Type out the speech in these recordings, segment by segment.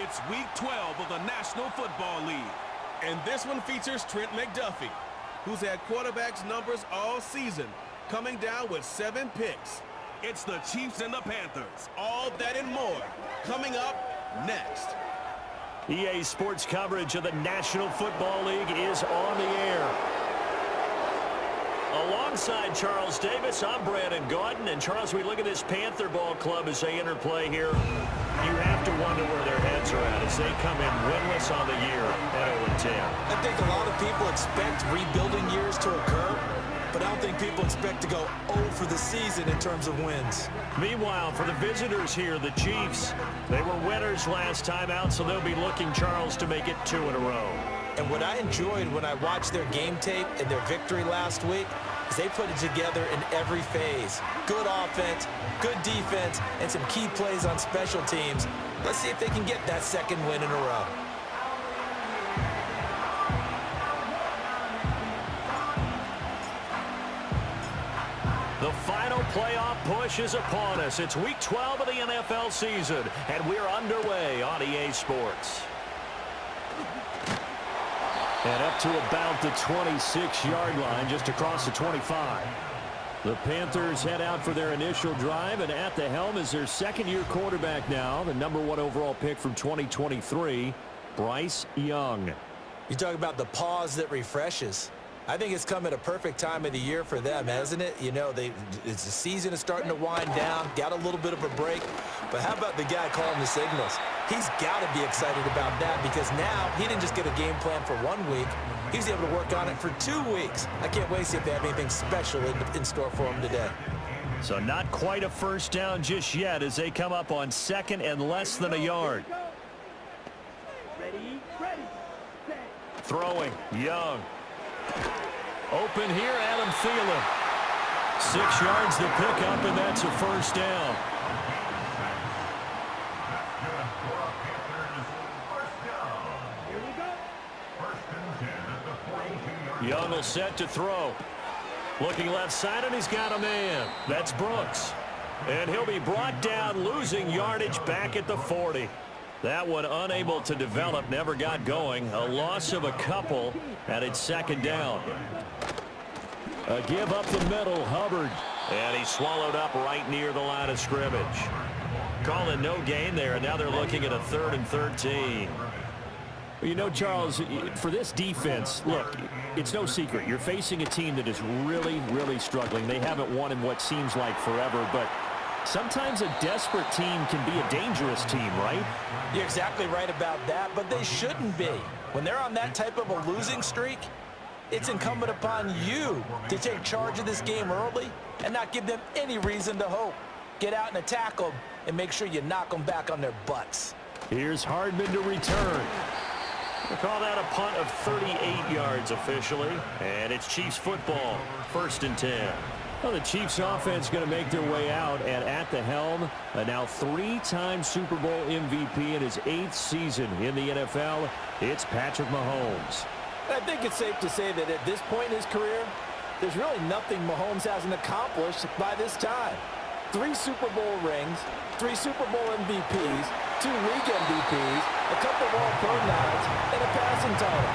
It's Week 12 of the National Football League. And this one features Trent McDuffie, who's had quarterbacks numbers all season, coming down with 7 picks. It's the Chiefs and the Panthers. All that and more coming up next. EA Sports coverage of the National Football League is on the air. Alongside Charles Davis, I'm Brandon Gaudin. And Charles, we look at this Panther ball club as they enter play here. You have to wonder where their heads are at as they come in winless on the year at 0-10. I think a lot of people expect rebuilding years to occur, but I don't think people expect to go 0 for the season in terms of wins. Meanwhile, for the visitors here, the Chiefs, they were winners last time out, so they'll be looking, Charles, to make it 2 in a row. And what I enjoyed when I watched their game tape and their victory last week is they put it together in every phase. Good offense, good defense, and some key plays on special teams. Let's see if they can get that second win in a row. The final playoff push is upon us. It's Week 12 of the NFL season, and we're underway on EA Sports. And up to about the 26-yard line, just across the 25. The Panthers head out for their initial drive, and at the helm is their second-year quarterback now, the #1 overall pick from 2023, Bryce Young. You talk about the pause that refreshes. I think it's come at a perfect time of the year for them, hasn't it? You know, the season is starting to wind down, got a little bit of a break. But how about the guy calling the signals? He's got to be excited about that because now he didn't just get a game plan for 1 week. He was able to work on it for 2 weeks. I can't wait to see if they have anything special in store for him today. So not quite a first down just yet as they come up on second and less than a yard. Ready, set. Throwing, Young. Open here, Adam Thielen. 6 yards to pick up, and that's a first down. Young will set to throw. Looking left side, and he's got a man. That's Brooks. And he'll be brought down, losing yardage back at the 40. That one unable to develop, never got going. A loss of a couple, and it's second down. A give up the middle, Hubbard. And he's swallowed up right near the line of scrimmage. Calling no gain there, and now they're looking at a 3rd and 13. You know, Charles, for this defense, look, it's no secret. You're facing a team that is really, really struggling. They haven't won in what seems like forever, but sometimes a desperate team can be a dangerous team, right? You're exactly right about that, but they shouldn't be. When they're on that type of a losing streak, it's incumbent upon you to take charge of this game early and not give them any reason to hope. Get out and attack them and make sure you knock them back on their butts. Here's Hardman to return. We'll call that a punt of 38 yards officially, and it's Chiefs football, 1st and 10. Well, the Chiefs offense going to make their way out, and at the helm, a now 3-time Super Bowl MVP in his 8th season in the NFL, it's Patrick Mahomes. I think it's safe to say that at this point in his career, there's really nothing Mahomes hasn't accomplished by this time. 3 Super Bowl rings, 3 Super Bowl MVPs, 2 league MVPs, a couple of all-pro nods, and a passing title.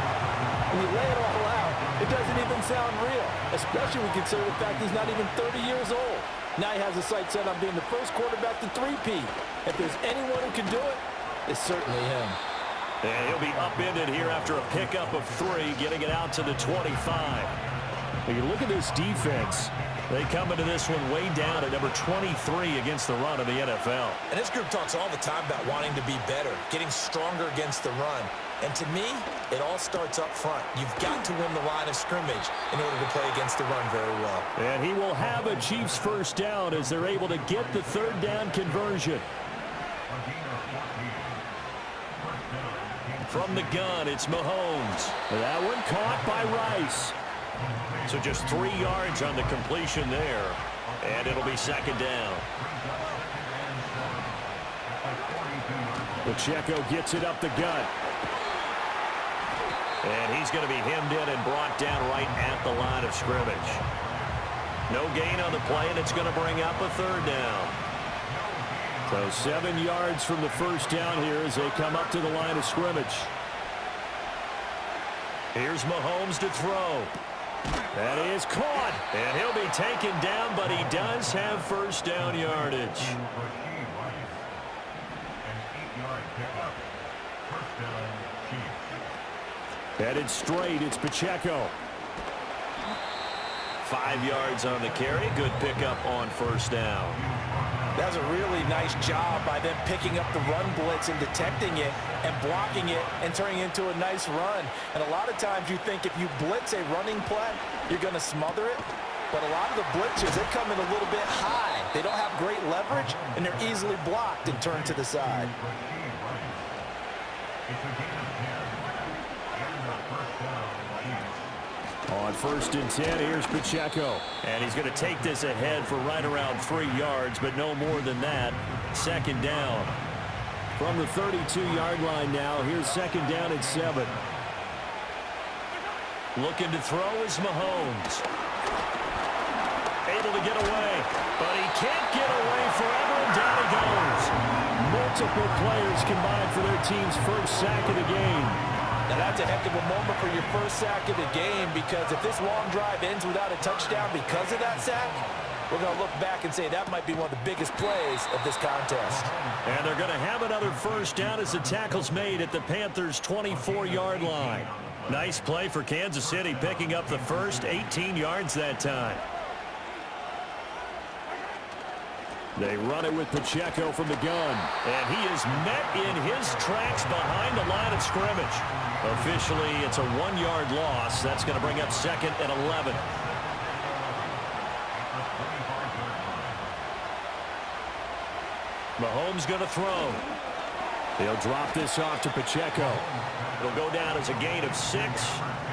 When you lay it all out, it doesn't even sound real, especially when you consider the fact he's not even 30 years old. Now he has his sights set on being the first quarterback to 3-peat. If there's anyone who can do it, it's certainly him. And he'll be upended here after a pickup of 3, getting it out to the 25. When you look at this defense, they come into this one way down at number 23 against the run of the NFL. And this group talks all the time about wanting to be better, getting stronger against the run. And to me, it all starts up front. You've got to win the line of scrimmage in order to play against the run very well. And he will have a Chiefs first down as they're able to get the 3rd down conversion. From the gun, it's Mahomes. That one caught by Rice. So just 3 yards on the completion there, and it'll be second down. Pacheco gets it up the gut. And he's going to be hemmed in and brought down right at the line of scrimmage. No gain on the play, and it's going to bring up a 3rd down. So 7 yards from the first down here as they come up to the line of scrimmage. Here's Mahomes to throw. That is caught, and he'll be taken down, but he does have first down yardage. Headed straight, it's Pacheco. 5 yards on the carry. Good pickup on first down. That's a really nice job by them picking up the run blitz and detecting it and blocking it and turning it into a nice run. And a lot of times you think if you blitz a running play, you're going to smother it. But a lot of the blitzers, they come in a little bit high. They don't have great leverage, and they're easily blocked and turned to the side. On 1st and 10, here's Pacheco. And he's going to take this ahead for right around 3 yards, but no more than that. 2nd down. From the 32-yard line now, here's 2nd down and 7. Looking to throw is Mahomes. Able to get away, but he can't get away forever, and down he goes. Multiple players combined for their team's first sack of the game. Now that's a heck of a moment for your first sack of the game, because if this long drive ends without a touchdown because of that sack, we're going to look back and say that might be one of the biggest plays of this contest. And they're going to have another first down as the tackle's made at the Panthers' 24-yard line. Nice play for Kansas City, picking up the first, 18 yards that time. They run it with Pacheco from the gun. And he is met in his tracks behind the line of scrimmage. Officially, it's a 1-yard loss. That's going to bring up 2nd and 11. Mahomes going to throw. He'll drop this off to Pacheco. It'll go down as a gain of 6,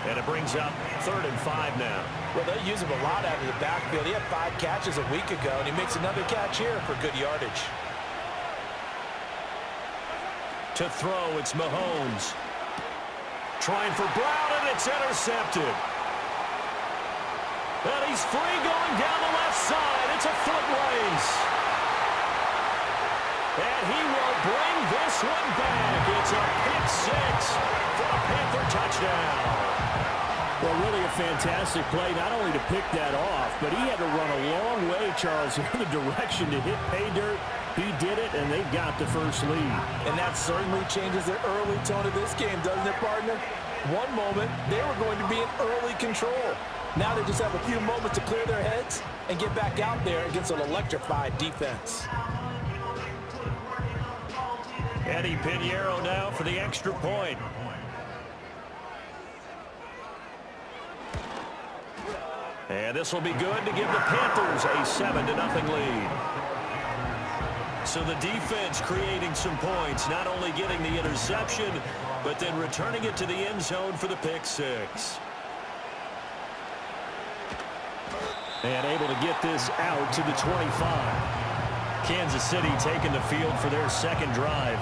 and it brings up 3rd and 5 now. Well, they use him a lot out of the backfield. He had 5 catches a week ago, and he makes another catch here for good yardage. To throw, it's Mahomes. Trying for Brown, and it's intercepted. And he's free going down the left side. It's a foot race. And he will bring this one back. It's a pick 6 for a Panther touchdown. Well, really a fantastic play, not only to pick that off, but he had to run a long way, Charles, in the direction to hit pay dirt. He did it, and they've got the first lead. And that certainly changes the early tone of this game, doesn't it, partner? One moment, they were going to be in early control. Now they just have a few moments to clear their heads and get back out there against an electrified defense. Eddie Pinheiro now for the extra point. And this will be good to give the Panthers a 7-0 lead. So the defense creating some points, not only getting the interception, but then returning it to the end zone for the pick 6. And able to get this out to the 25. Kansas City taking the field for their second drive.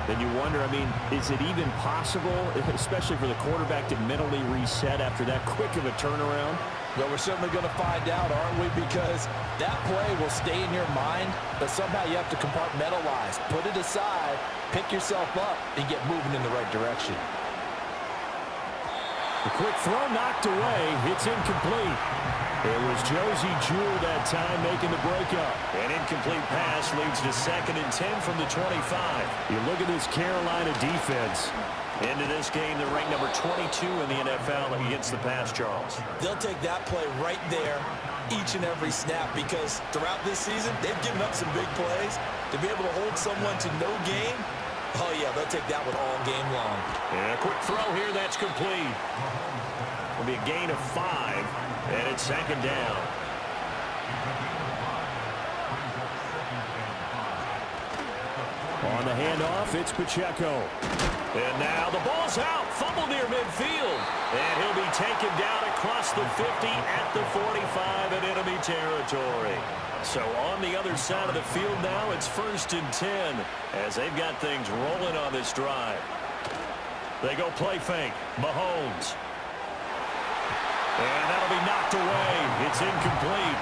Then you wonder, I mean, is it even possible, especially for the quarterback, to mentally reset after that quick of a turnaround? Well, we're certainly going to find out, aren't we? Because that play will stay in your mind, but somehow you have to compartmentalize. Put it aside, pick yourself up, and get moving in the right direction. The quick throw knocked away. It's incomplete. It was Josie Jewell that time making the breakup. An incomplete pass leads to 2nd and 10 from the 25. You look at this Carolina defense. Into this game, they're ranked number 22 in the NFL against the pass, Charles. They'll take that play right there each and every snap, because throughout this season, they've given up some big plays. To be able to hold someone to no gain, oh yeah, they'll take that one all game long. And a quick throw here, that's complete. It'll be a gain of 5, and it's 2nd down. On the handoff, it's Pacheco. And now the ball's out. Fumble near midfield. And he'll be taken down across the 50 at the 45 in enemy territory. So on the other side of the field now, it's 1st and 10 as they've got things rolling on this drive. They go play fake. Mahomes. And that'll be knocked away. It's incomplete.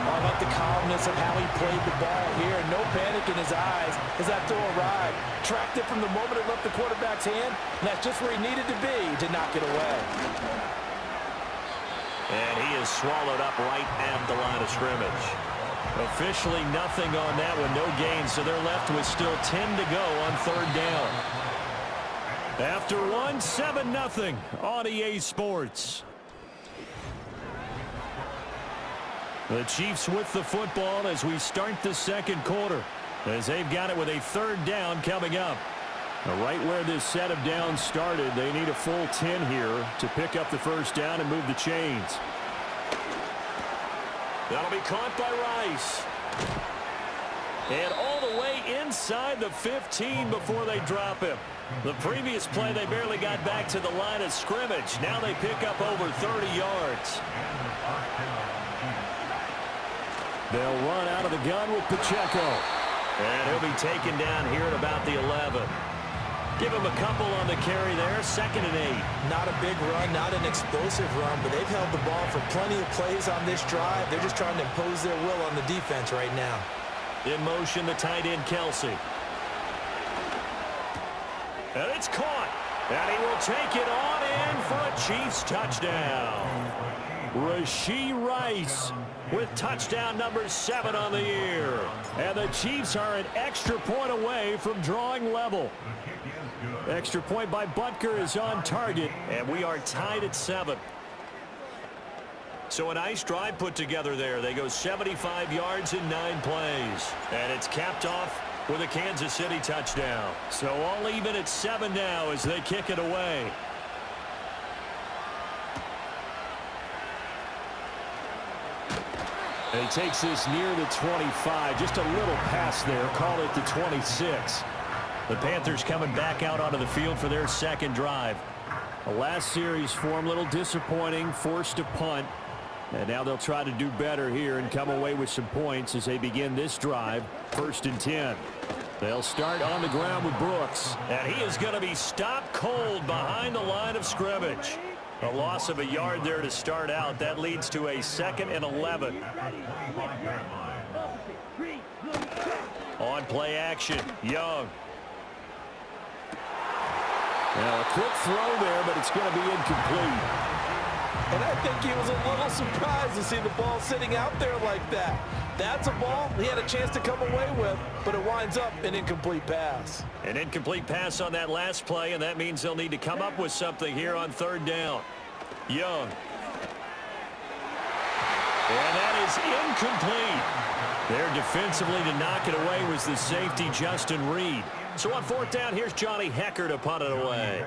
On about the calmness of how he played the ball here. No panic in his eyes as that throw arrived. Tracked it from the moment it left the quarterback's hand, and that's just where he needed to be to knock it away. And he is swallowed up right at the line of scrimmage. Officially nothing on that one, no gain, so they're left with still 10 to go on third down. After one, 7-0 on EA Sports. The Chiefs with the football as we start the second quarter, as they've got it with a third down coming up. Right where this set of downs started, they need a full 10 here to pick up the first down and move the chains. That'll be caught by Rice. And all the way inside the 15 before they drop him. The previous play, they barely got back to the line of scrimmage. Now they pick up over 30 yards. They'll run out of the gun with Pacheco. And he'll be taken down here at about the 11. Give him a couple on the carry there, 2nd and 8. Not a big run, not an explosive run, but they've held the ball for plenty of plays on this drive. They're just trying to impose their will on the defense right now. In motion, the tight end, Kelsey. And it's caught. And he will take it on in for a Chiefs touchdown. Rashee Rice with touchdown number 7 on the year. And the Chiefs are an extra point away from drawing level. Extra point by Butker is on target, and we are tied at 7. So a nice drive put together there. They go 75 yards in 9 plays. And it's capped off with a Kansas City touchdown. So all even at 7 now as they kick it away. And he takes this near the 25. Just a little pass there. Call it the 26. The Panthers coming back out onto the field for their second drive. The last series for them, a little disappointing, forced to punt. And now they'll try to do better here and come away with some points as they begin this drive, 1st and 10. They'll start on the ground with Brooks. And he is going to be stopped cold behind the line of scrimmage. A loss of a yard there to start out. That leads to a 2nd and 11. On play action, Young. Now a quick throw there, but it's going to be incomplete. And I think he was a little surprised to see the ball sitting out there like that. That's a ball he had a chance to come away with, but it winds up an incomplete pass. An incomplete pass on that last play, and that means they'll need to come up with something here on third down. Young. And that is incomplete. There defensively to knock it away was the safety, Justin Reed. So on 4th down, here's Johnny Hecker to punt it away.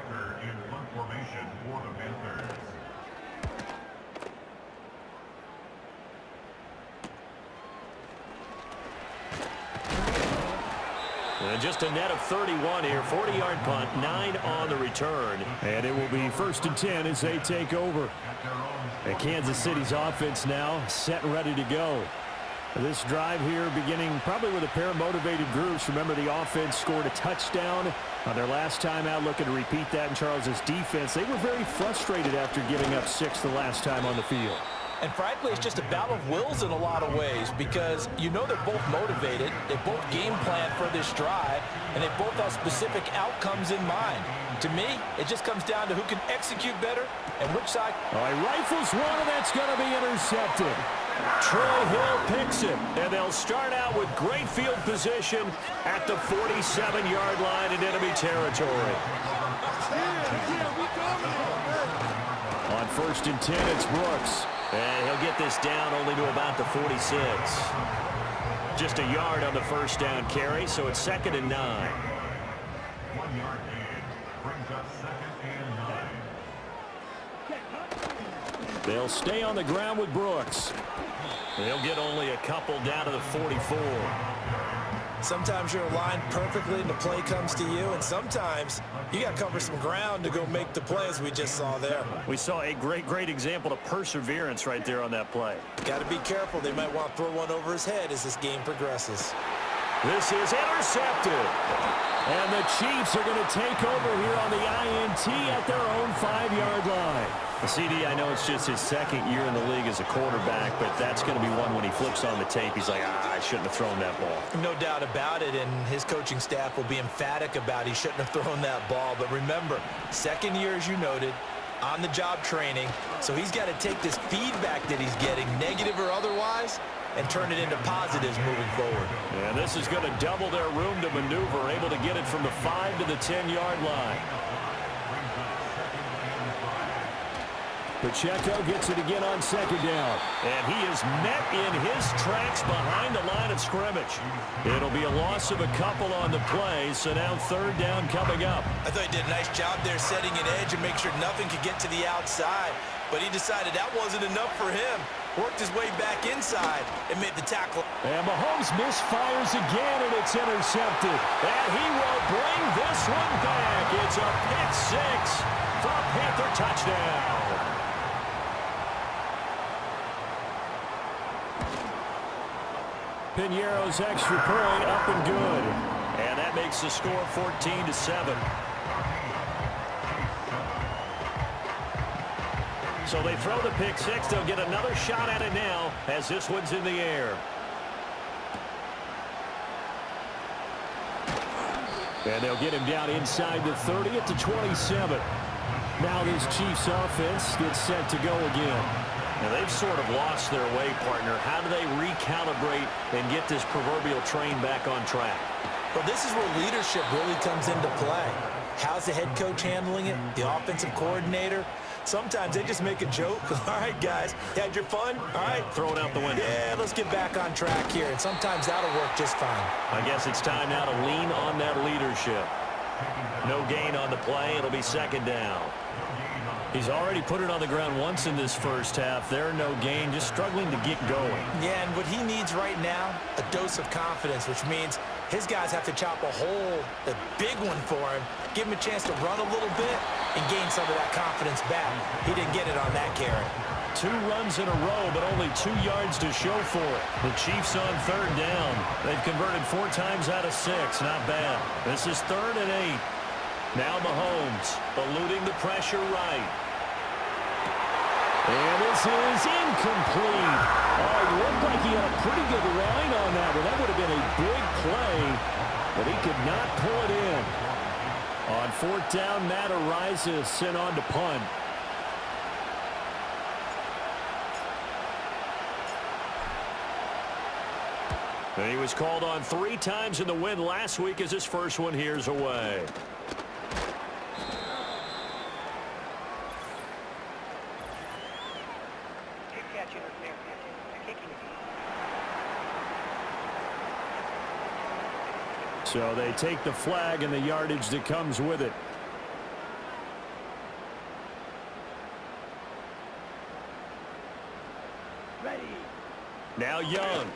And just a net of 31 here, 40-yard punt, 9 on the return. And it will be 1st and 10 as they take over. And Kansas City's offense now set and ready to go. This drive here beginning probably with a pair of motivated groups. Remember, the offense scored a touchdown on their last time out, looking to repeat that in Charles's defense. They were very frustrated after giving up 6 the last time on the field. And frankly, it's just a battle of wills in a lot of ways because you know they're both motivated, they both game plan for this drive, and they both have specific outcomes in mind. To me, it just comes down to who can execute better and which side. All right, rifles one, and that's going to be intercepted. Troy Hill picks it, and they'll start out with great field position at the 47-yard line in enemy territory. On 1st and 10, it's Brooks. And he'll get this down only to about the 46. Just a yard on the first down carry, so it's 2nd and 9. 1 yard gain brings us 2nd and 9. They'll stay on the ground with Brooks. They'll get only a couple down to the 44. Sometimes you're aligned perfectly and the play comes to you, and sometimes you got to cover some ground to go make the play, as we just saw there. We saw a great example of perseverance right there on that play. Got to be careful. They might want to throw one over his head as this game progresses. This is intercepted. And the Chiefs are going to take over here on the INT at their own 5-yard line. CD, I know it's just his second year in the league as a quarterback, but that's going to be one when he flips on the tape, he's like, I shouldn't have thrown that ball. No doubt about it, and his coaching staff will be emphatic about he shouldn't have thrown that ball. But remember, second year, as you noted, on-the-job training, so he's got to take this feedback that he's getting, negative or otherwise, and turn it into positives moving forward. And this is going to double their room to maneuver, able to get it from the 5 to the 10-yard line. Pacheco gets it again on second down. And he is met in his tracks behind the line of scrimmage. It'll be a loss of a couple on the play, so now third down coming up. I thought he did a nice job there setting an edge and make sure nothing could get to the outside. But he decided that wasn't enough for him. Worked his way back inside and made the tackle. And Mahomes misfires again, and it's intercepted. And he will bring this one back. It's a pick six for a Panther touchdown. Piñeiro's extra point up and good. And that makes the score 14-7. So they throw the pick six. They'll get another shot at it now as this one's in the air. And they'll get him down inside the 30 at the 27. Now this Chiefs offense gets set to go again. Now they've sort of lost their way, partner. How do they recalibrate and get this proverbial train back on track? Well, this is where leadership really comes into play. How's the head coach handling it? The offensive coordinator? Sometimes they just make a joke. All right, guys, you had your fun? All right. Throw it out the window. Yeah, let's get back on track here. And sometimes that'll work just fine. I guess it's time now to lean on that leadership. No gain on the play. It'll be second down. He's already put it on the ground once in this first half. There, no gain, just struggling to get going. Yeah, and what he needs right now, a dose of confidence, which means his guys have to chop a hole, a big one for him, give him a chance to run a little bit and gain some of that confidence back. He didn't get it on that carry. 2 runs in a row, but only 2 yards to show for it. The Chiefs on third down. They've converted 4 times out of 6. Not bad. This is 3rd and 8. Now Mahomes eluding the pressure right. And this is incomplete. Oh, it looked like he had a pretty good line on that one. That would have been a big play, but he could not pull it in. On 4th down, Matt Ariza sent on to punt. And he was called on 3 times in the win last week as his first one here's away. So they take the flag and the yardage that comes with it. Ready. Now Young.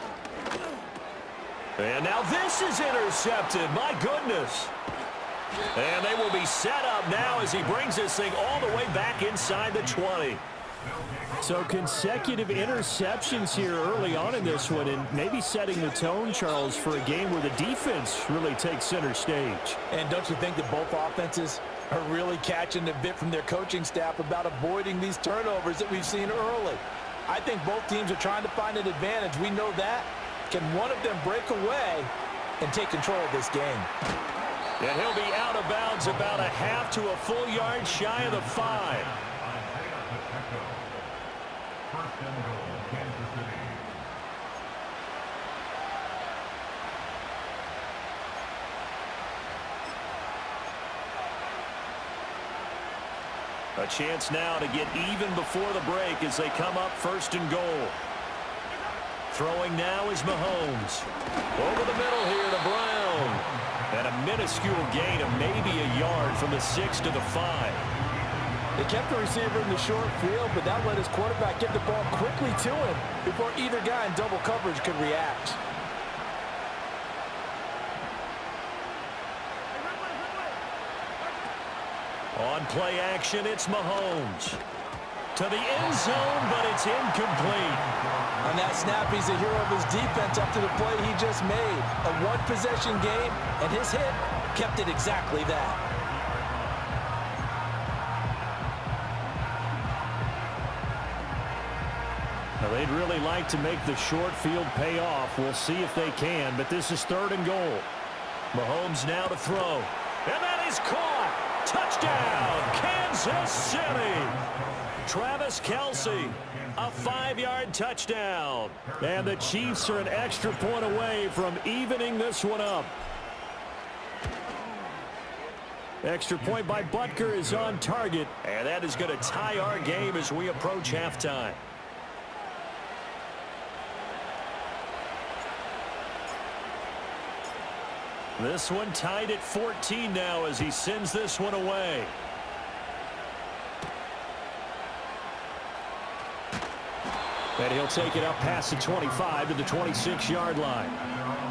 And now this is intercepted. My goodness. And they will be set up now as he brings this thing all the way back inside the 20. So consecutive interceptions here early on in this one, and maybe setting the tone, Charles, for a game where the defense really takes center stage. And don't you think that both offenses are really catching the bit from their coaching staff about avoiding these turnovers that we've seen early? I think both teams are trying to find an advantage. We know that. Can one of them break away and take control of this game? And he'll be out of bounds about a half to a full yard shy of the 5. First and goal, Kansas City. A chance now to get even before the break as they come up 1st and goal. Throwing now is Mahomes. Over the middle here to Brown. And a minuscule gain of maybe a yard from the 6 to the 5. They kept the receiver in the short field, but that let his quarterback get the ball quickly to him before either guy in double coverage could react. On play action, it's Mahomes. To the end zone, but it's incomplete. On that snap, he's a hero of his defense up to the play he just made. A one-possession game, and his hit kept it exactly that. Now, they'd really like to make the short field pay off. We'll see if they can, but this is 3rd and goal. Mahomes now to throw. And that is caught. Touchdown, Kansas City. Travis Kelce, a 5-yard touchdown. And the Chiefs are an extra point away from evening this one up. Extra point by Butker is on target, and that is going to tie our game as we approach halftime. This one tied at 14 now as he sends this one away. And he'll take it up past the 25 to the 26-yard line.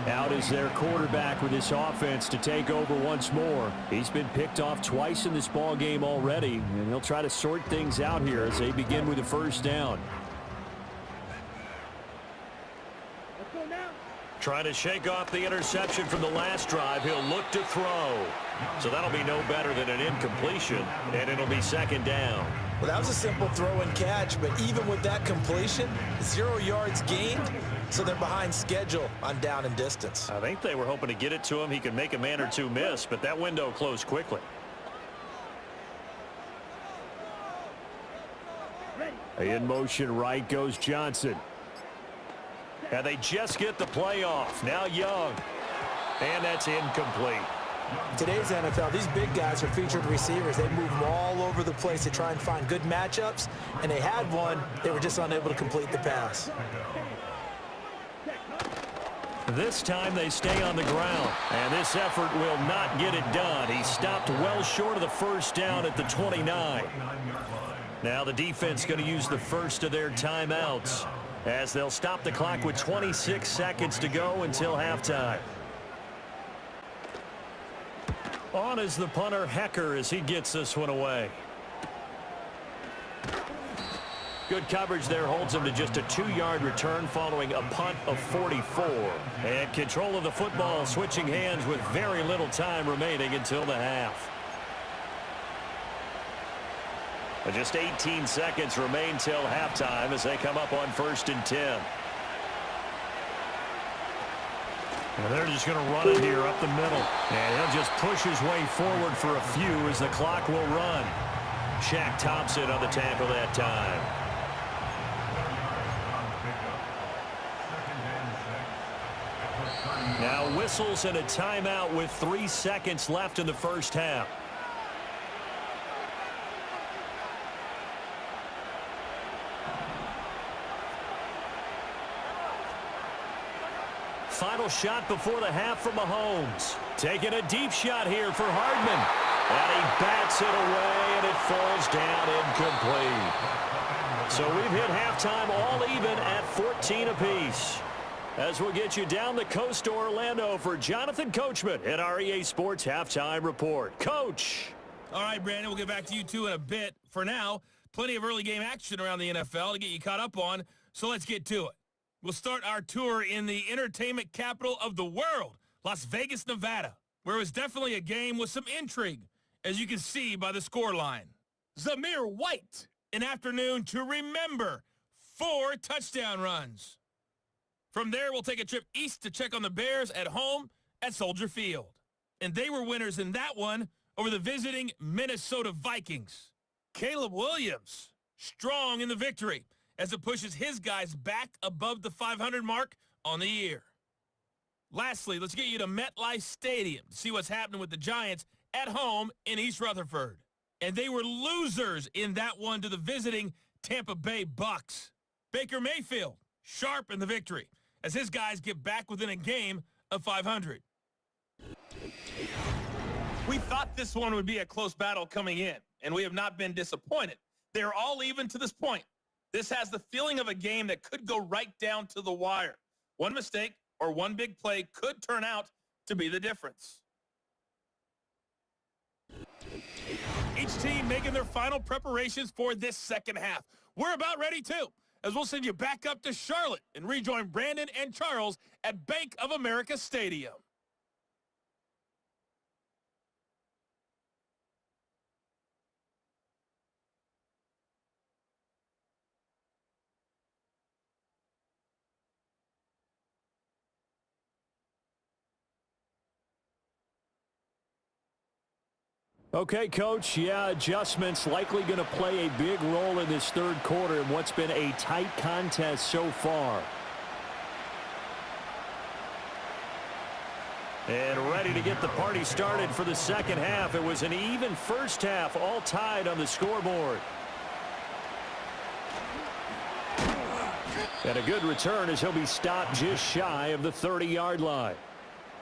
Out is their quarterback with this offense to take over once more. He's been picked off twice in this ball game already, and he'll try to sort things out here as they begin with a 1st down. Trying to shake off the interception from the last drive. He'll look to throw. So that'll be no better than an incompletion, and it'll be 2nd down. Well, that was a simple throw and catch, but even with that completion, 0 yards gained, so they're behind schedule on down and distance. I think they were hoping to get it to him. He could make a man or two miss, but that window closed quickly. In motion right goes Johnson. And they just get the play off. Now Young. And that's incomplete. Today's NFL, these big guys are featured receivers. They move them all over the place to try and find good matchups, and they had one. They were just unable to complete the pass. This time they stay on the ground, and this effort will not get it done. He stopped well short of the 1st down at the 29. Now the defense going to use the first of their timeouts as they'll stop the clock with 26 seconds to go until halftime. On is the punter, Hecker, as he gets this one away. Good coverage there holds him to just a 2-yard return following a punt of 44. And control of the football switching hands with very little time remaining until the half. But just 18 seconds remain till halftime as they come up on 1st and 10. And they're just going to run it here up the middle. And he'll just push his way forward for a few as the clock will run. Shaq Thompson on the tackle that time. Now whistles and a timeout with 3 seconds left in the 1st half. Final shot before the half from Mahomes. Taking a deep shot here for Hardman. And he bats it away, and it falls down incomplete. So we've hit halftime all even at 14 apiece. As we'll get you down the coast to Orlando for Jonathan Coachman at our EA Sports Halftime Report. Coach. All right, Brandon, we'll get back to you two in a bit. For now, plenty of early game action around the NFL to get you caught up on, so let's get to it. We'll start our tour in the entertainment capital of the world, Las Vegas, Nevada, where it was definitely a game with some intrigue, as you can see by the scoreline. Zamir White, an afternoon to remember, 4 touchdown runs. From there, we'll take a trip east to check on the Bears at home at Soldier Field. And they were winners in that one over the visiting Minnesota Vikings. Caleb Williams, strong in the victory, as it pushes his guys back above the 500 mark on the year. Lastly, let's get you to MetLife Stadium to see what's happening with the Giants at home in East Rutherford. And they were losers in that one to the visiting Tampa Bay Bucks. Baker Mayfield, sharp in the victory, as his guys get back within a game of 500. We thought this one would be a close battle coming in, and we have not been disappointed. They're all even to this point. This has the feeling of a game that could go right down to the wire. One mistake or one big play could turn out to be the difference. Each team making their final preparations for this second half. We're about ready too, as we'll send you back up to Charlotte and rejoin Brandon and Charles at Bank of America Stadium. Okay, Coach, yeah, adjustments likely going to play a big role in this third quarter in what's been a tight contest so far. And ready to get the party started for the second half. It was an even first half, all tied on the scoreboard. And a good return as he'll be stopped just shy of the 30-yard line.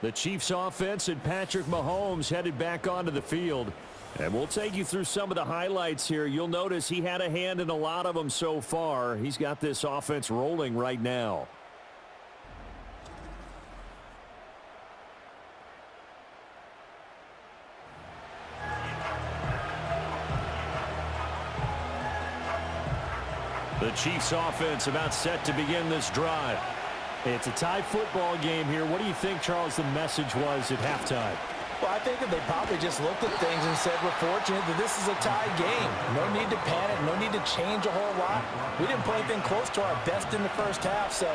The Chiefs offense and Patrick Mahomes headed back onto the field. And we'll take you through some of the highlights here. You'll notice he had a hand in a lot of them so far. He's got this offense rolling right now. The Chiefs offense about set to begin this drive. It's a tie football game here. What do you think, Charles, the message was at halftime? Well, I think that they probably just looked at things and said, we're fortunate that this is a tie game. No need to panic, no need to change a whole lot. We didn't play anything close to our best in the first half, so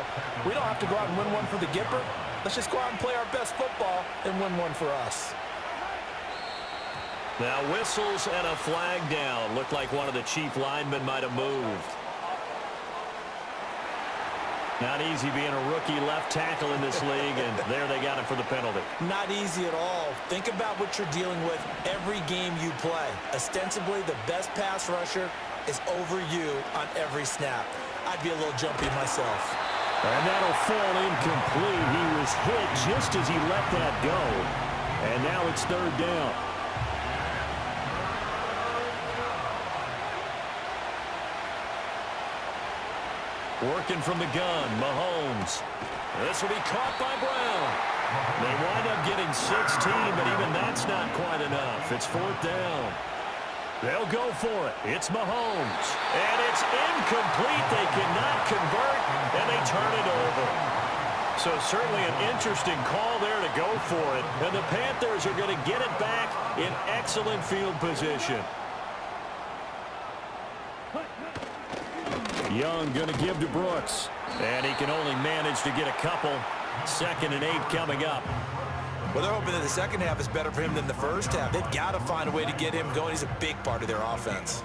we don't have to go out and win one for the Gipper. Let's just go out and play our best football and win one for us. Now whistles and a flag down. Looked like one of the Chief linemen might have moved. Not easy being a rookie left tackle in this league, and there they got him for the penalty. Not easy at all. Think about what you're dealing with every game you play. Ostensibly, the best pass rusher is over you on every snap. I'd be a little jumpy myself. And that'll fall incomplete. He was hit just as he let that go. And now it's third down. Working from the gun, Mahomes. This will be caught by Brown. They wind up getting 16, but even that's not quite enough. It's fourth down. They'll go for it. It's Mahomes. And it's incomplete. They cannot convert, and they turn it over. So certainly an interesting call there to go for it. And the Panthers are going to get it back in excellent field position. Young going to give to Brooks. And he can only manage to get a couple. 2nd and 8 coming up. Well, they're hoping that the second half is better for him than the first half. They've got to find a way to get him going. He's a big part of their offense.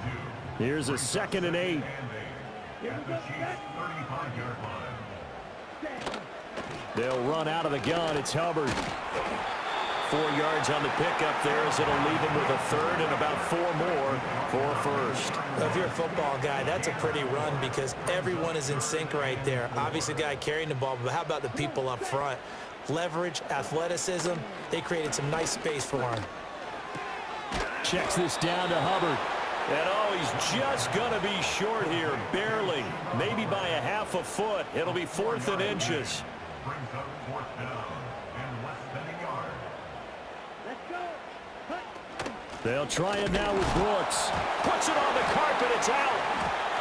Here's a 2nd and 8. They'll run out of the gun. It's Hubbard. 4 yards on the pickup there as it'll leave him with a third and about 4 more for first. Well, if you're a football guy, that's a pretty run because everyone is in sync right there. Obviously, the guy carrying the ball, but how about the people up front? Leverage, athleticism, they created some nice space for him. Checks this down to Hubbard. And oh, he's just going to be short here, barely. Maybe by a half a foot. It'll be 4th and inches. Brings up fourth down and less than a yard. They'll try it now with Brooks. Puts it on the carpet. It's out.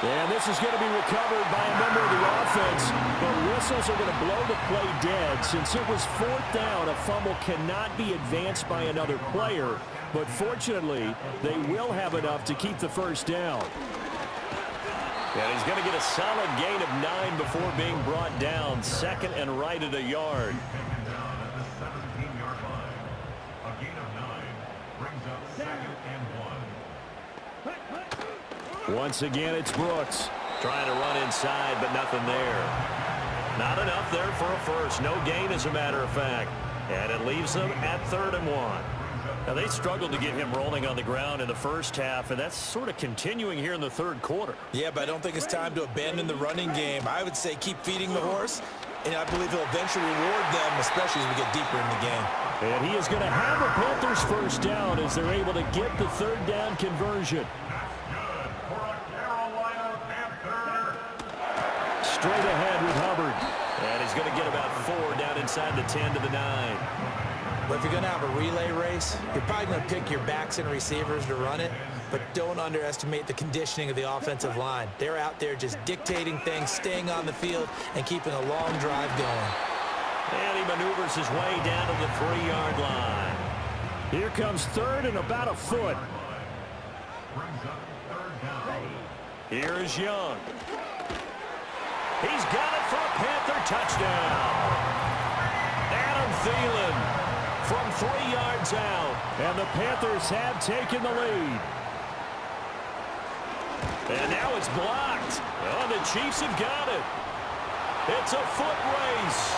And this is going to be recovered by a member of the offense. But whistles are going to blow the play dead. Since it was 4th down, a fumble cannot be advanced by another player. But fortunately, they will have enough to keep the first down. And he's going to get a solid gain of 9 before being brought down. 2nd and right at a yard. Once again, it's Brooks. Trying to run inside, but nothing there. Not enough there for a first. No gain, as a matter of fact. And it leaves them at 3rd and 1. Now, they struggled to get him rolling on the ground in the first half, and that's sort of continuing here in the third quarter. Yeah, but I don't think it's time to abandon the running game. I would say keep feeding the horse, and I believe he'll eventually reward them, especially as we get deeper in the game. And he is going to have a Panthers first down as they're able to get the third down conversion. Straight ahead with Hubbard. And he's going to get about 4 down inside the 10 to the 9. But if you're going to have a relay race, you're probably going to pick your backs and receivers to run it, but don't underestimate the conditioning of the offensive line. They're out there just dictating things, staying on the field, and keeping a long drive going. And he maneuvers his way down to the 3-yard line. Here comes 3rd and about a foot. Here is Young. He's got it for a Panther touchdown. Adam Thielen from 3 yards out. And the Panthers have taken the lead. And now it's blocked. Oh, the Chiefs have got it. It's a foot race.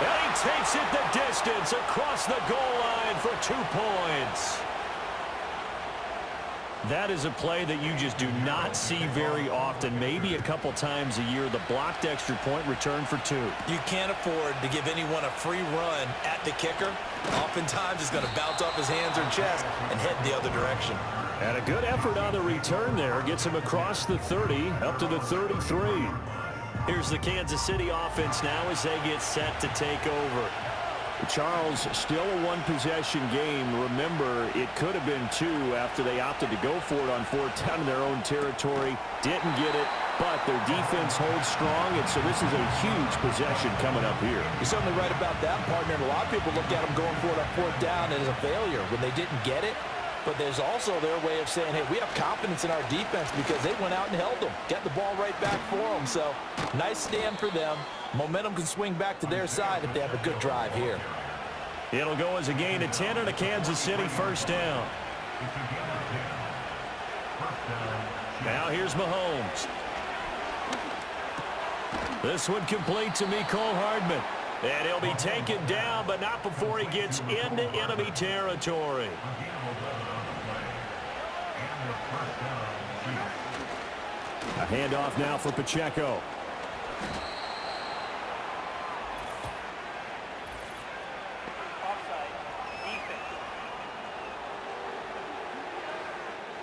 And he takes it the distance across the goal line for 2 points. That is a play that you just do not see very often. Maybe a couple times a year, the blocked extra point return for 2. You can't afford to give anyone a free run at the kicker. Oftentimes, it's going to bounce off his hands or chest and head the other direction. And a good effort on the return there. Gets him across the 30, up to the 33. Here's the Kansas City offense now as they get set to take over. Charles, still a one-possession game. Remember, it could have been 2 after they opted to go for it on 4th down in their own territory. Didn't get it, but their defense holds strong, and so this is a huge possession coming up here. You're certainly right about that, partner. And a lot of people look at them going for it on 4th down as a failure when they didn't get it. But there's also their way of saying, hey, we have confidence in our defense because they went out and held them. Got the ball right back for them. So, nice stand for them. Momentum can swing back to their side if they have a good drive here. It'll go as a gain of 10 and a Kansas City 1st down. Now here's Mahomes. This one complete to Mecole Hardman. And he'll be taken down, but not before he gets into enemy territory. A handoff now for Pacheco.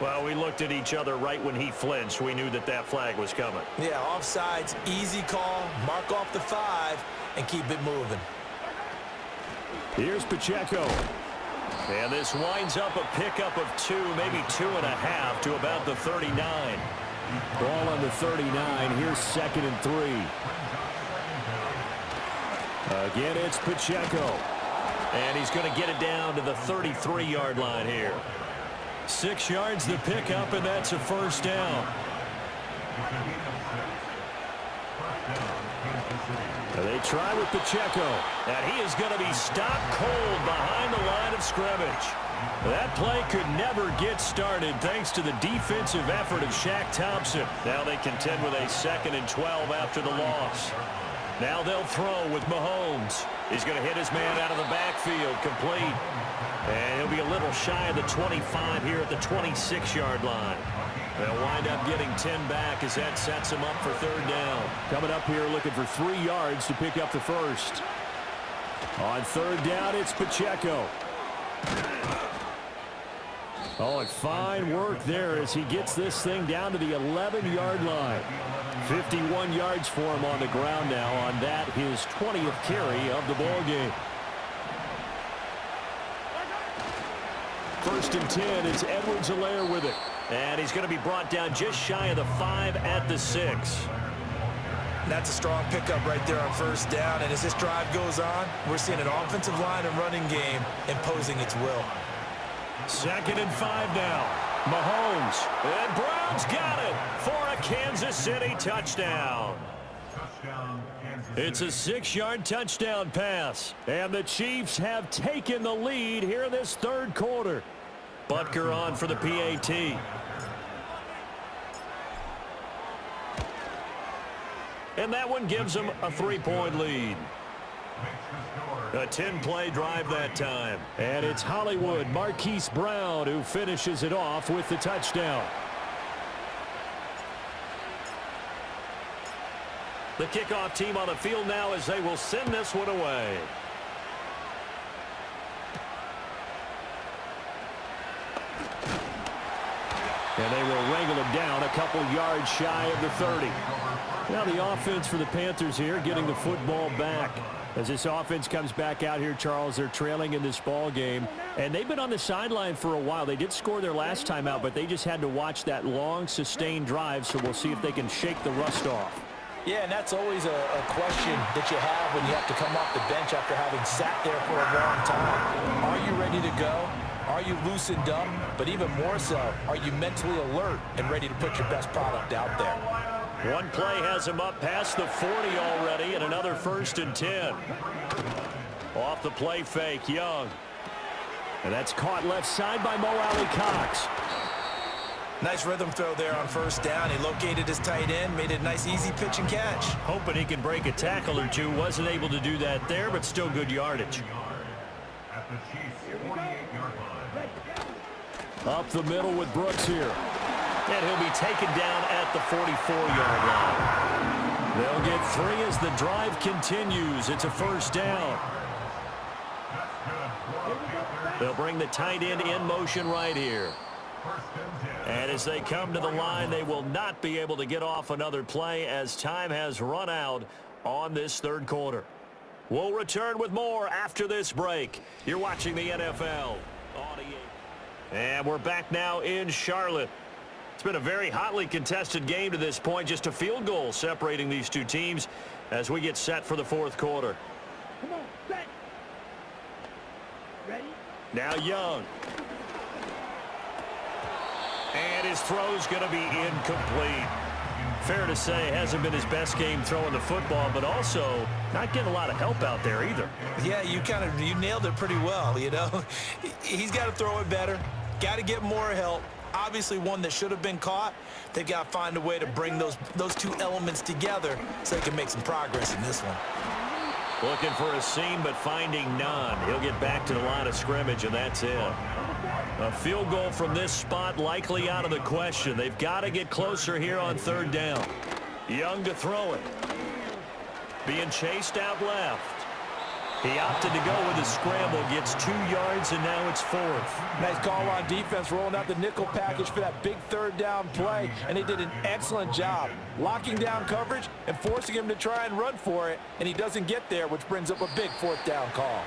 Well, we looked at each other right when he flinched. We knew that that flag was coming. Yeah, offsides, easy call. Mark off the 5 and keep it moving. Here's Pacheco. And this winds up a pickup of 2, maybe 2.5 to about the 39. Ball on the 39. Here's 2nd and 3. Again, it's Pacheco. And he's going to get it down to the 33-yard line here. 6 yards the pickup, and that's a 1st down. They try with Pacheco, and he is going to be stopped cold behind the line of scrimmage. That play could never get started thanks to the defensive effort of Shaq Thompson. Now they contend with a 2nd and 12 after the loss. Now they'll throw with Mahomes. He's going to hit his man out of the backfield, complete. And he'll be a little shy of the 25 here at the 26-yard line. They'll wind up getting 10 back as that sets him up for 3rd down. Coming up here looking for 3 yards to pick up the 1st. On 3rd down, it's Pacheco. Oh, and fine work there as he gets this thing down to the 11-yard line. 51 yards for him on the ground now on that, his 20th carry of the ball game. 1st and 10, it's Edwards-Helaire with it. And he's going to be brought down just shy of the 5 at the 6. That's a strong pickup right there on 1st down. And as this drive goes on, we're seeing an offensive line and running game imposing its will. 2nd and 5 now. Mahomes. And Brown's got it for a Kansas City touchdown. It's a 6-yard touchdown pass. And the Chiefs have taken the lead here in this 3rd quarter. Butker on for the PAT. And that one gives them a 3-point lead. A 10-play drive that time. And it's Hollywood Marquise Brown who finishes it off with the touchdown. The kickoff team on the field now as they will send this one away. And they will wrangle him down a couple yards shy of the 30. Now the offense for the Panthers here getting the football back. As this offense comes back out here, Charles, they're trailing in this ball game. And they've been on the sideline for a while. They did score their last time out, but they just had to watch that long, sustained drive. So we'll see if they can shake the rust off. Yeah, and that's always a question that you have when you have to come off the bench after having sat there for a long time. Are you ready to go? Are you loosened up? But even more so, are you mentally alert and ready to put your best product out there? One play has him up past the 40 already, and another 1st and 10. Off the play fake, Young. And that's caught left side by Mo Alley Cox. Nice rhythm throw there on 1st down. He located his tight end, made it a nice easy pitch and catch. Hoping he can break a tackle or two. Wasn't able to do that there, but still good yardage. At the Chiefs' 48-yard line. Up the middle with Brooks here. And he'll be taken down at the 44-yard line. They'll get 3 as the drive continues. It's a 1st down. They'll bring the tight end in motion right here. And as they come to the line, they will not be able to get off another play as time has run out on this 3rd quarter. We'll return with more after this break. You're watching the NFL on EA. And we're back now in Charlotte. It's been a very hotly contested game to this point. Just a field goal separating these two teams as we get set for the 4th quarter. Come on, set. Ready? Now Young. And his throw's going to be incomplete. Fair to say, hasn't been his best game throwing the football, but also not getting a lot of help out there either. Yeah, you nailed it pretty well, you know. He's got to throw it better, got to get more help. Obviously one that should have been caught. They've got to find a way to bring those two elements together so they can make some progress in this one. Looking for a seam, but finding none. He'll get back to the line of scrimmage, and that's it. A field goal from this spot likely out of the question. They've got to get closer here on 3rd down. Young to throw it. Being chased out left. He opted to go with a scramble, gets 2 yards, and now it's 4th. Nice call on defense, rolling out the nickel package for that big 3rd down play, and they did an excellent job locking down coverage and forcing him to try and run for it, and he doesn't get there, which brings up a big 4th down call.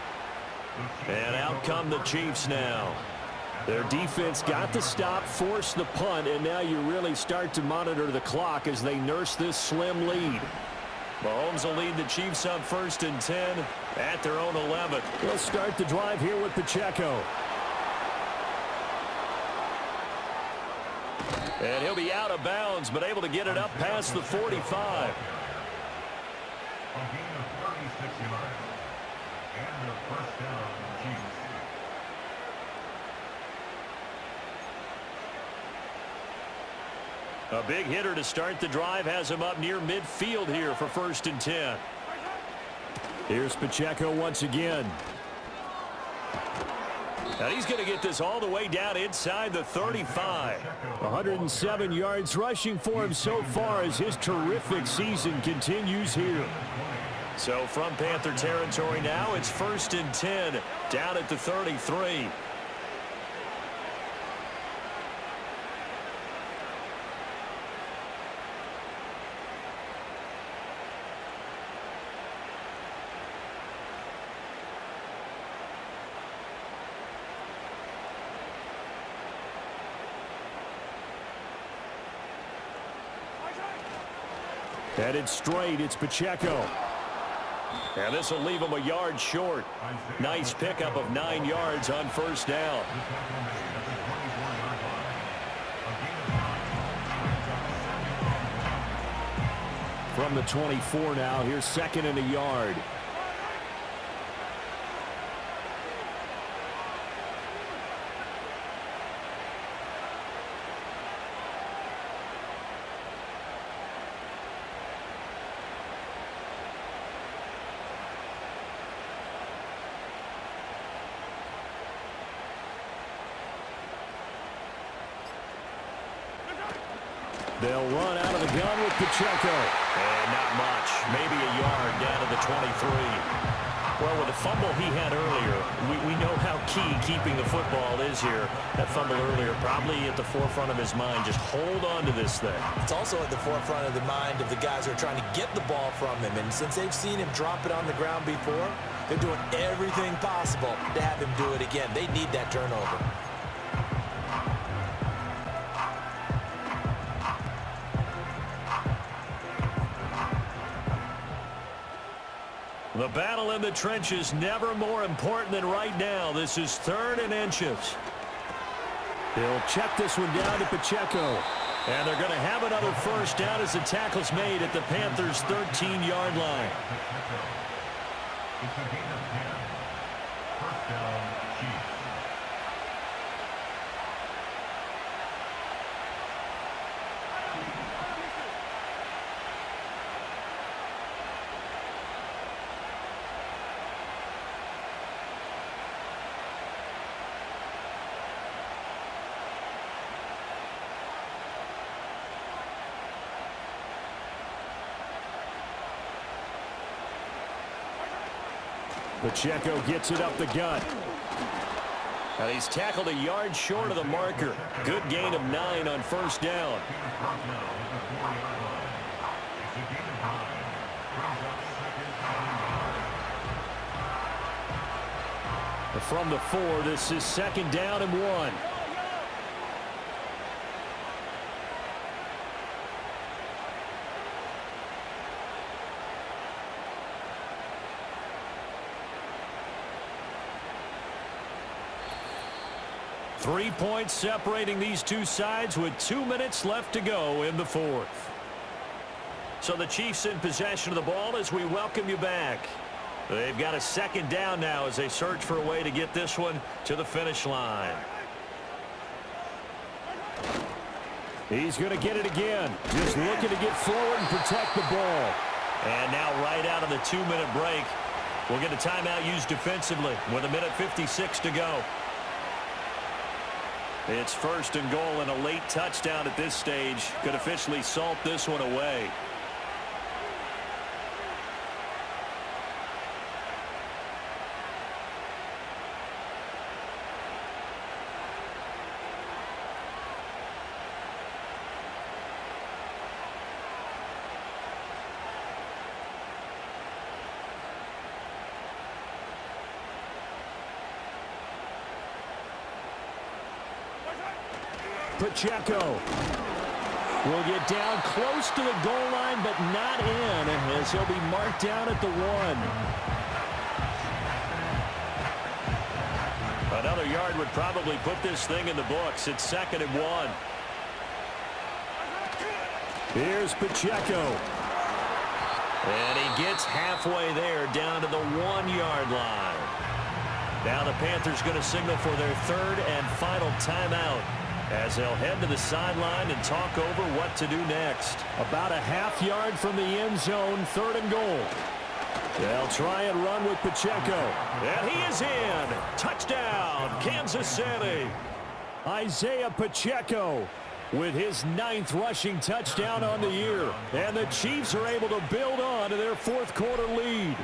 And out come the Chiefs now. Their defense got the stop, forced the punt, and now you really start to monitor the clock as they nurse this slim lead. Mahomes will lead the Chiefs up 1st and 10 at their own 11. He'll start the drive here with Pacheco. And he'll be out of bounds, but able to get it up past the 45. A gain of 36 yards. And the 1st down for the Chiefs. A big hitter to start the drive has him up near midfield here for 1st and 10. Here's Pacheco once again. And he's going to get this all the way down inside the 35. 107 yards rushing for him so far as his terrific season continues here. So from Panther territory now, it's 1st and 10 down at the 33. Headed straight, it's Pacheco. And this will leave him a yard short. Nice pickup of 9 yards on 1st down. From the 24 now, here's 2nd and a yard. They'll run out of the gun with Pacheco. And not much. Maybe a yard down to the 23. Well, with the fumble he had earlier, we know how key keeping the football is here. That fumble earlier probably at the forefront of his mind. Just hold on to this thing. It's also at the forefront of the mind of the guys who are trying to get the ball from him. And since they've seen him drop it on the ground before, they're doing everything possible to have him do it again. They need that turnover. The battle in the trenches never more important than right now. This is 3rd and inches. They'll check this one down to Pacheco. And they're going to have another first down as the tackle's made at the Panthers' 13-yard line. It's a gain of 10. First down, Chiefs. Pacheco gets it up the gut. And he's tackled a yard short of the marker. Good gain of 9 on first down. From the 4, this is second down and 1. Three points separating these two sides with 2 minutes left to go in the fourth. So the Chiefs in possession of the ball as we welcome you back. They've got a second down now as they search for a way to get this one to the finish line. He's going to get it again. Just looking to get forward and protect the ball. And now right out of the 2-minute break, we'll get a timeout used defensively with 1:56 to go. It's first and goal, and a late touchdown at this stage could officially salt this one away. Pacheco will get down close to the goal line, but not in, as he'll be marked down at the 1. Another yard would probably put this thing in the books. It's second and 1. Here's Pacheco. And he gets halfway there, down to the 1-yard line. Now the Panthers going to signal for their third and final timeout, as they'll head to the sideline and talk over what to do next. About a half yard from the end zone, third and goal. They'll try and run with Pacheco. And he is in. Touchdown, Kansas City. Isaiah Pacheco with his 9th rushing touchdown on the year. And the Chiefs are able to build on to their fourth quarter lead.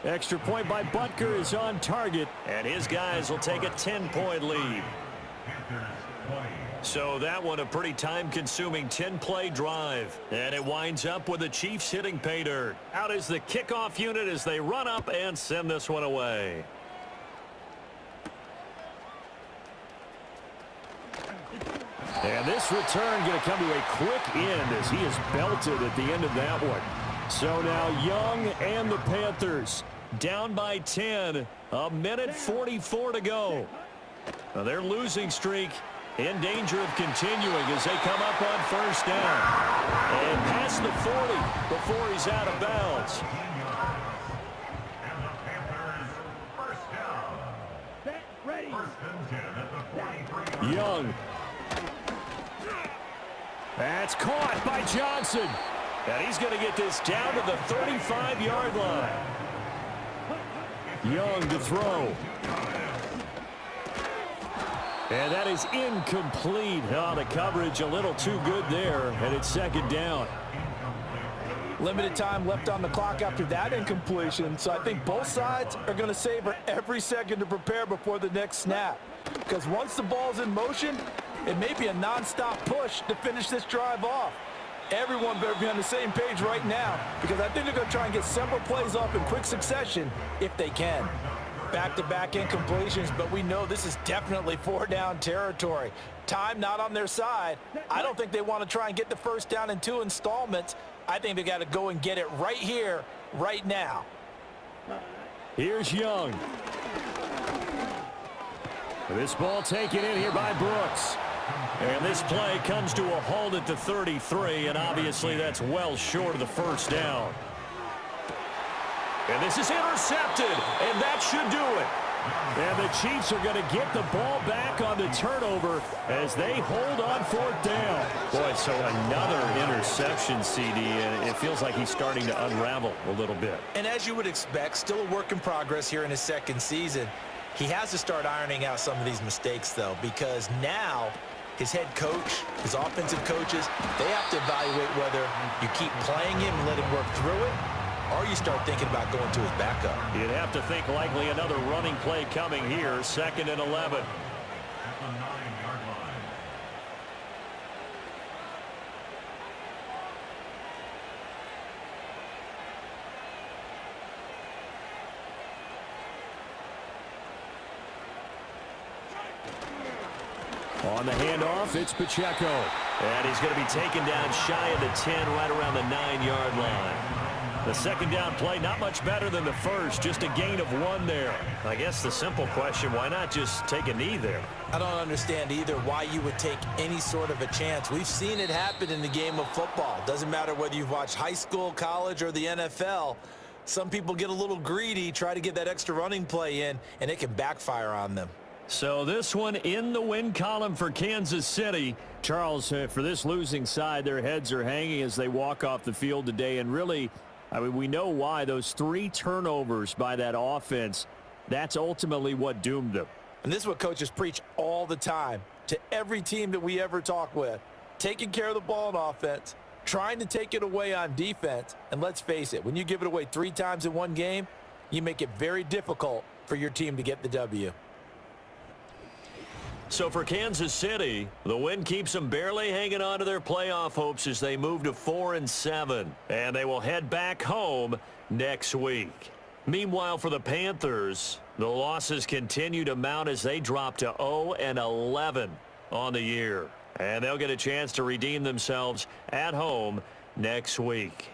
Extra point by Butker is on target, and his guys will take a 10-point lead. So that one a pretty time-consuming 10-play drive. And it winds up with the Chiefs hitting pay dirt. Out is the kickoff unit as they run up and send this one away. And this return going to come to a quick end as he is belted at the end of that one. So now Young and the Panthers down by 10, 1:44 to go. Now their losing streak in danger of continuing as they come up on first down. And past the 40 before he's out of bounds. And the Panthers first down. Ready. First and 10 at the 43. Young. That's caught by Johnson. And he's going to get this down to the 35-yard line. Young to throw. And that is incomplete. Oh, the coverage a little too good there, and it's second down. Limited time left on the clock after that incompletion, so I think both sides are going to savor every second to prepare before the next snap. Because once the ball's in motion, it may be a non-stop push to finish this drive off. Everyone better be on the same page right now, because I think they're going to try and get several plays off in quick succession if they can. Back-to-back incompletions, but we know this is definitely 4-down territory. Time not on their side. I don't think they want to try and get the first down in 2 installments. I think they got to go and get it right here, right now. Here's Young. This ball taken in here by Brooks. And this play comes to a halt at the 33, and obviously that's well short of the first down. And this is intercepted, and that should do it. And the Chiefs are going to get the ball back on the turnover as they hold on fourth down. Boy, so another interception, CD, and it feels like he's starting to unravel a little bit. And as you would expect, still a work in progress here in his second season. He has to start ironing out some of these mistakes, though, because now his head coach, his offensive coaches, they have to evaluate whether you keep playing him and let him work through it, or you start thinking about going to his backup. You'd have to think likely another running play coming here, 2nd and 11. At the 9-yard line. On the handoff, it's Pacheco. And he's going to be taken down shy of the 10, right around the 9-yard line. The second down play, not much better than the first, just a gain of 1 there. I guess the simple question, why not just take a knee there? I don't understand either why you would take any sort of a chance. We've seen it happen in the game of football. Doesn't matter whether you've watched high school, college, or the NFL. Some people get a little greedy, try to get that extra running play in, and it can backfire on them. So this one in the win column for Kansas City. Charles, for this losing side, their heads are hanging as they walk off the field today. And really, I mean, we know why. Those 3 turnovers by that offense, that's ultimately what doomed them. And this is what coaches preach all the time to every team that we ever talk with. Taking care of the ball on offense, trying to take it away on defense. And let's face it, when you give it away 3 times in one game, you make it very difficult for your team to get the W. So for Kansas City, the win keeps them barely hanging on to their playoff hopes as they move to 4-7. And they will head back home next week. Meanwhile, for the Panthers, the losses continue to mount as they drop to 0-11 on the year. And they'll get a chance to redeem themselves at home next week.